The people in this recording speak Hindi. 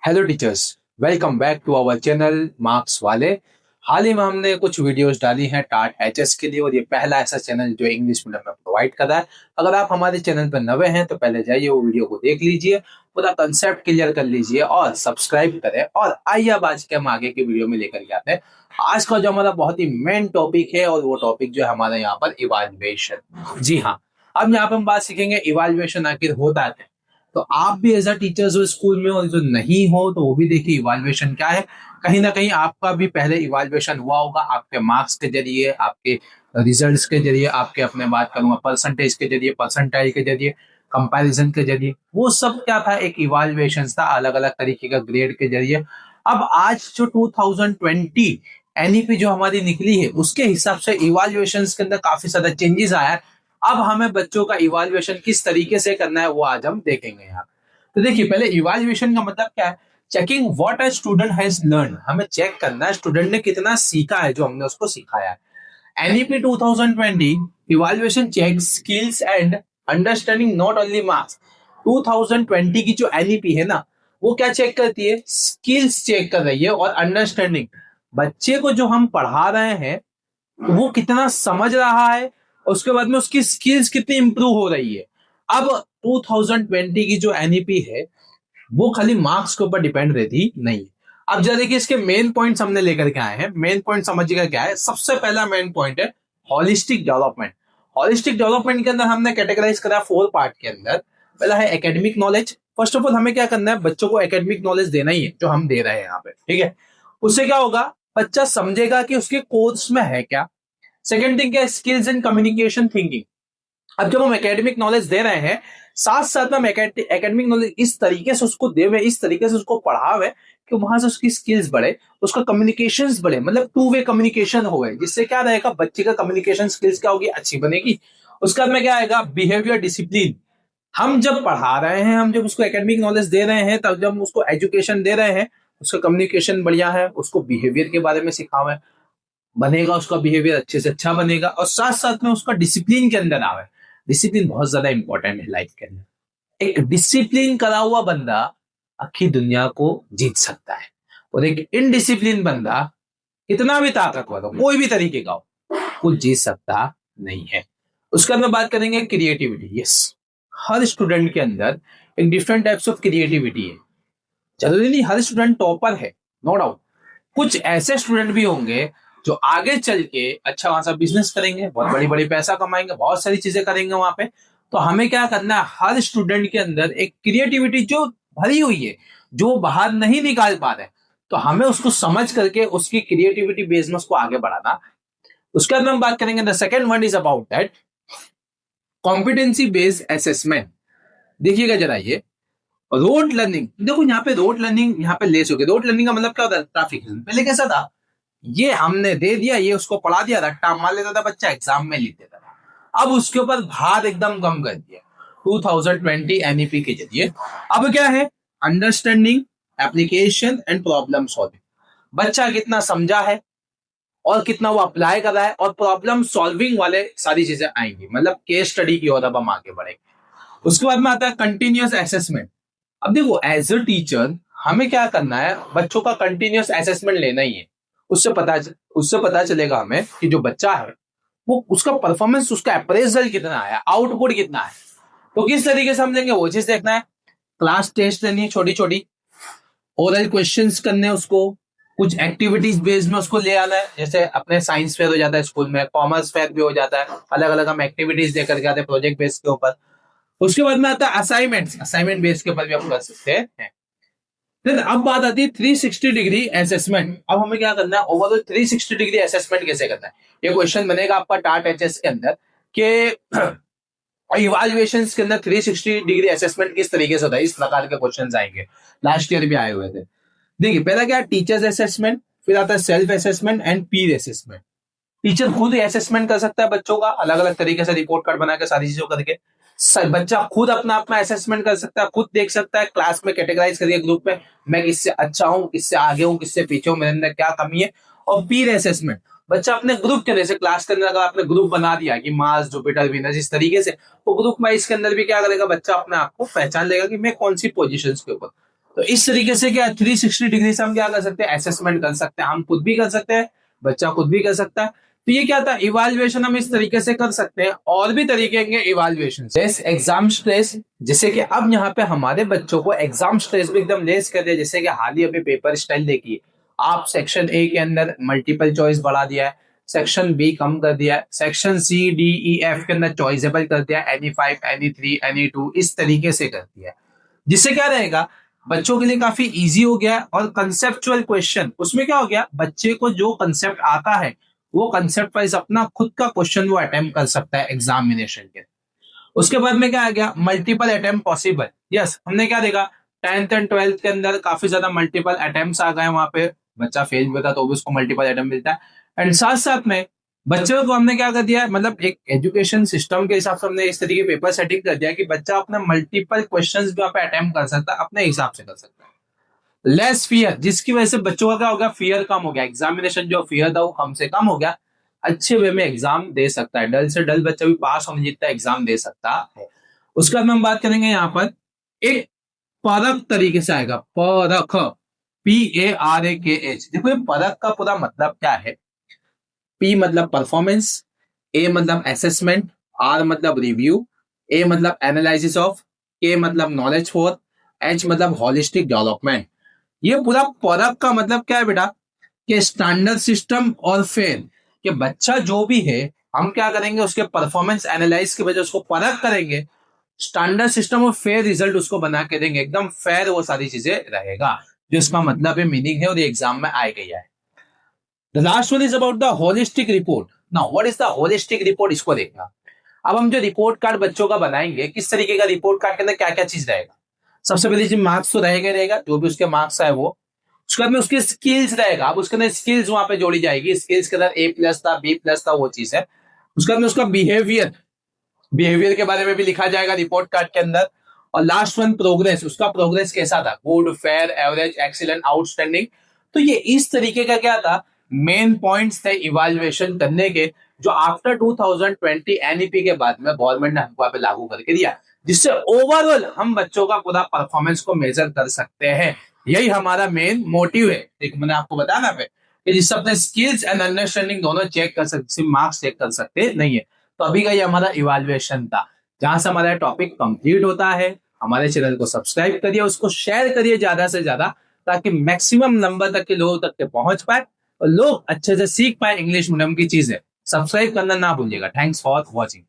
Hello teachers, welcome back to our channel marks वाले। हाल ही में हमने कुछ वीडियोस डाली हैं टाट एचएस के लिए और ये पहला ऐसा चैनल जो इंग्लिश मीडियम में प्रोवाइड कर रहा है। अगर आप हमारे चैनल पर नए हैं तो पहले जाइए वो वीडियो को देख लीजिए, पूरा कंसेप्ट क्लियर कर लीजिए और सब्सक्राइब करें। और आइए अब आज के हम आगे की वीडियो में लेकर के आते हैं। आज का जो हमारा बहुत ही मेन टॉपिक है और वो टॉपिक जो है हमारे यहाँ पर इवैल्यूएशन। जी हाँ, अब यहाँ पे हम बात सीखेंगे इवैल्यूएशन आखिर होता है। तो आप भी एज अ टीचर्स हो स्कूल में और जो नहीं हो तो वो भी देखिए इवैल्यूएशन क्या है। कहीं ना कहीं आपका भी पहले इवैल्यूएशन हुआ होगा, आपके मार्क्स के जरिए, आपके रिजल्ट्स के जरिए, आपके अपने बात करूंगा परसेंटेज के जरिए, परसेंटाइल के जरिए, कंपैरिजन के जरिए, वो सब क्या था, एक इवैल्यूएशन था, अलग अलग तरीके का ग्रेड के जरिए। अब आज जो 2020 एनईपी जो हमारी निकली है उसके हिसाब से इवैल्यूएशंस के अंदर काफी ज्यादा चेंजेस आया है। अब हमें बच्चों का इवैल्यूएशन किस तरीके से करना है वो आज हम देखेंगे यहाँ। तो देखिए, पहले इवैल्यूएशन का मतलब क्या है? Checking what a student has learn. हमें चेक करना है स्टूडेंट ने कितना सीखा है जो हमने उसको सिखाया है। NEP 2020 evaluation check skills and understanding, not only marks. 2020 की जो एनईपी है ना, वो क्या चेक करती है? स्किल्स चेक कर रही है और अंडरस्टैंडिंग। बच्चे को जो हम पढ़ा रहे हैं वो कितना समझ रहा है, उसके बाद में उसकी स्किल्स कितनी इंप्रूव हो रही है। अब 2020 की जो एनईपी है वो खाली मार्क्स के ऊपर डिपेंड रहती नहीं है। अब जरा देखिए, इसके मेन पॉइंट्स हमने लेकर के आए हैं। मेन पॉइंट समझिएगा क्या है। सबसे पहला मेन पॉइंट है होलिस्टिक डेवलपमेंट। होलिस्टिक डेवलपमेंट के अंदर हमने कैटेगराइज करा 4 पार्ट के अंदर। पहला है academic knowledge. First of all हमें क्या करना है, बच्चों को एकेडमिक नॉलेज देना ही है जो हम दे रहे हैं यहाँ पे, ठीक है। उससे क्या होगा, बच्चा समझेगा कि उसके कोर्स में है क्या। सेकेंड थिंग क्या है, स्किल्स एंड कम्युनिकेशन थिंकिंग। अब जब हम एकेडमिक नॉलेज दे रहे हैं, साथ साथ में हम एकेडमिक नॉलेज इस तरीके से उसको दे, इस तरीके से उसको पढ़ावे कि वहां से उसकी स्किल्स बढ़े, उसका कम्युनिकेशंस बढ़े, मतलब टू वे कम्युनिकेशन हो गए, जिससे क्या रहेगा, बच्चे का कम्युनिकेशन स्किल्स क्या होगी, अच्छी बनेगी। उसके बाद में क्या आएगा, बिहेवियर डिसिप्लिन। हम जब पढ़ा रहे हैं, हम जब उसको एकेडमिक नॉलेज दे रहे हैं, तब जब हम उसको एजुकेशन दे रहे हैं, उसका कम्युनिकेशन बढ़िया है, उसको बिहेवियर के बारे में सिखावे, बनेगा, उसका बिहेवियर अच्छे से अच्छा बनेगा और साथ साथ में उसका डिसिप्लिन के अंदर आवे। डिसिप्लिन बहुत ज्यादा इंपॉर्टेंट है लाइफ के अंदर। एक डिसिप्लिन करा हुआ बंदा आखी दुनिया को जीत सकता है और एक इनडिसिप्लिन बंदा कितना भी ताकतवर हो, कोई भी तरीके का हो, वो जीत सकता नहीं है। उसके बाद में बात करेंगे क्रिएटिविटी। यस, हर स्टूडेंट के अंदर एक डिफरेंट टाइप्स ऑफ क्रिएटिविटी है। जरूरी नहीं हर स्टूडेंट टॉपर है, नो डाउट। कुछ ऐसे स्टूडेंट भी होंगे जो आगे चल के अच्छा खासा बिजनेस करेंगे, बहुत बड़ी बड़ी पैसा कमाएंगे, बहुत सारी चीजें करेंगे वहां पे। तो हमें क्या करना है, हर स्टूडेंट के अंदर एक क्रिएटिविटी जो भरी हुई है, जो बाहर नहीं निकाल पा रहे, तो हमें उसको समझ करके उसकी क्रिएटिविटी बेस में उसको आगे बढ़ाना। उसके बाद हम बात करेंगे, the second one is about that competency based assessment. देखिएगा जरा, ये रोड लर्निंग, देखो यहाँ पे रोड लर्निंग यहाँ पे लेस हो गई। रोड लर्निंग का मतलब क्या होता है, ट्रैफिक। पहले कैसा था, ये हमने दे दिया, ये उसको पढ़ा दिया, रट्टा मार लेता था बच्चा, एग्जाम में लिख देता था। अब उसके ऊपर भार एकदम कम कर दिया 2020 एनईपी के जरिए। अब क्या है, understanding, application and problem solving. बच्चा कितना समझा है और कितना वो अप्लाई कर रहा है, और प्रॉब्लम सॉल्विंग वाले सारी चीजें आएंगी, मतलब केस स्टडी की ओर अब हम आगे बढ़ेंगे। उसके बाद में आता है कंटिन्यूअस असेसमेंट। अब देखो, एज अ टीचर हमें क्या करना है, बच्चों का कंटिन्यूअस असेसमेंट लेना ही है। उससे पता चलेगा हमें कि जो बच्चा है वो, उसका परफॉर्मेंस, उसका अप्रेजल कितना है, आउटपुट कितना है। तो किस तरीके से हम लेंगे वो चीज देखना है। क्लास टेस्ट लेनी है छोटी छोटी, ओरल क्वेश्चंस करने हैं उसको, कुछ एक्टिविटीज बेस्ड में उसको ले आना है। जैसे अपने साइंस फेयर हो जाता है स्कूल में, कॉमर्स फेयर भी हो जाता है, अलग अलग हम एक्टिविटीज देकर के आते हैं प्रोजेक्ट बेस के ऊपर। उसके बाद में आता है असाइनमेंट, असाइनमेंट बेस के ऊपर भी हम कर सकते हैं। फिर अब बात आती है 360 डिग्री असेसमेंट। अब हमें क्या करना है, ओवरऑल 360 डिग्री असेसमेंट कैसे करना है। ये क्वेश्चन बनेगा आपका टाट एचएस के अंदर कि इवैल्यूएशंस के अंदर 360 डिग्री असेसमेंट किस तरीके से होता है, इस प्रकार के क्वेश्चन आएंगे। लास्ट ईयर भी आए हुए थे। देखिए, पहला क्या है, टीचर्स असेसमेंट, फिर आता है self assessment and Pir assessment. Teacher खुद असेसमेंट कर सकता है बच्चों का, अलग अलग तरीके से रिपोर्ट कार्ड बना के सारी चीजों करके। बच्चा खुद अपना अपना असेसमेंट कर सकता है, खुद देख सकता है क्लास में कैटेगराइज करिए ग्रुप में, मैं किससे अच्छा हूँ, किससे आगे हूँ, किससे पीछे हूँ, मेरे अंदर क्या कमी है। और पीर असेसमेंट, बच्चा अपने ग्रुप के अंदर, जैसे क्लास के अंदर अगर आपने ग्रुप बना दिया कि मार्स, जुपिटर, वीनस, इस तरीके से, तो ग्रुप वाइज के अंदर भी क्या करेगा, बच्चा अपने आप को पहचान लेगा कि मैं कौन सी पोजीशंस के ऊपर। तो इस तरीके से क्या 360 डिग्री से हम क्या कर सकते हैं, असेसमेंट कर सकते हैं, हम खुद भी कर सकते हैं, बच्चा खुद भी कर सकता है। तो ये क्या था, इवाल्युएशन हम इस तरीके से कर सकते हैं। और भी तरीके हैं इवाल्युएशन से, एग्जाम स्ट्रेस, जैसे कि अब यहाँ पे हमारे बच्चों को एग्जाम स्ट्रेस भी एकदम लेस कर दिया। जैसे कि हाल ही अभी पेपर स्टाइल देखिए, आप सेक्शन ए के अंदर मल्टीपल चॉइस बढ़ा दिया है, सेक्शन बी कम कर दिया है, section C D E F के अंदर चॉइसेबल कर दिया, any5 any3 any2 इस तरीके से कर दिया है। जिससे क्या रहेगा, बच्चों के लिए काफी इजी हो गया। और कंसेप्चुअल क्वेश्चन, उसमें क्या हो गया, बच्चे को जो कंसेप्ट आता है वो कंसेप्ट वाइज अपना खुद का क्वेश्चन वो अटेम्प्ट कर सकता है एग्जामिनेशन के। उसके बाद में क्या आ गया, मल्टीपल अटेम्प्ट पॉसिबल। यस, हमने क्या देखा, 10th एंड 12th के अंदर काफी ज्यादा मल्टीपल अटेम्प्ट आ गए, वहां पे बच्चा फेल भी होता तो भी उसको मल्टीपल अटेम्प्ट मिलता है। एंड साथ साथ में बच्चों को हमने क्या कर दिया, मतलब एक एजुकेशन सिस्टम के हिसाब से हमने इस तरीके पेपर सेटिंग कर दिया कि बच्चा अपना मल्टीपल क्वेश्चंस भी वहां पे अटेम्प्ट कर सकता है, अपने हिसाब से कर सकता है। लेस फियर, जिसकी वजह से बच्चों का क्या हो गया, फियर कम हो गया, एग्जामिनेशन जो फियर था वो कम से कम हो गया, अच्छे वे में एग्जाम दे सकता है, डल से डल बच्चा भी पास होने जितना एग्जाम दे सकता है। उसके बाद में हम बात करेंगे यहाँ पर एक परख तरीके से आएगा, परख, PARAKH। देखो ये परख का पूरा मतलब क्या है, P मतलब परफॉर्मेंस, A मतलब असेसमेंट, R मतलब रिव्यू, A मतलब एनालिसिस ऑफ, K मतलब नॉलेज फॉर, H मतलब होलिस्टिक डेवलपमेंट। ये पूरा परख का मतलब क्या है बेटा, कि स्टैंडर्ड सिस्टम और फेयर, कि बच्चा जो भी है हम क्या करेंगे, उसके परफॉर्मेंस एनालाइज की वजह उसको परख करेंगे, स्टैंडर्ड सिस्टम और फेयर रिजल्ट उसको बना के देंगे, एकदम फेयर वो सारी चीजें रहेगा, जो इसका मतलब है, मीनिंग है, और ये एग्जाम में आ गई है। The last one is about the holistic report. Now, what is the holistic report? इसको देखना। अब हम जो रिपोर्ट कार्ड बच्चों का बनाएंगे, किस तरीके का रिपोर्ट कार्ड के अंदर क्या क्या चीज रहेगा। सबसे पहले जी मार्क्स तो रहेगा, जो भी उसके मार्क्स है वो। उसके बाद में उसके स्किल्स रहेगा, अब उसके अंदर स्किल्स वहां पे जोड़ी जाएगी, स्किल्स के अंदर A+ था, B+ था, वो चीज है। उसके बाद में उसका बिहेवियर, बिहेवियर के बारे में भी लिखा जाएगा रिपोर्ट कार्ड के अंदर। और लास्ट वन प्रोग्रेस, उसका प्रोग्रेस कैसा था, good, fair, average, excellent, outstanding. तो ये इस तरीके का क्या था, मेन पॉइंट्स थे इवैल्यूएशन करने के, जो आफ्टर 2020 एनईपी के बाद में गवर्नमेंट ने हमको पे लागू करके दिया, जिससे ओवरऑल हम बच्चों का पूरा परफॉर्मेंस को मेजर कर सकते हैं। यही हमारा मेन मोटिव है। एक मैंने आपको बताया ना पे, कि जिससे अपने स्किल्स एंड अंडरस्टैंडिंग दोनों चेक कर सकते, सिर्फ मार्क्स चेक कर सकते नहीं है। तो अभी का ये हमारा इवैल्यूएशन था, जहां से हमारा टॉपिक कंप्लीट होता है। हमारे चैनल को सब्सक्राइब करिए, उसको शेयर करिए ज्यादा से ज्यादा, ताकि मैक्सिमम नंबर तक के लोगों तक के पहुंच पाए और लोग अच्छे से सीख पाए इंग्लिश मीडियम की चीजें। सब्सक्राइब करना ना भूलिएगा। Thanks for watching.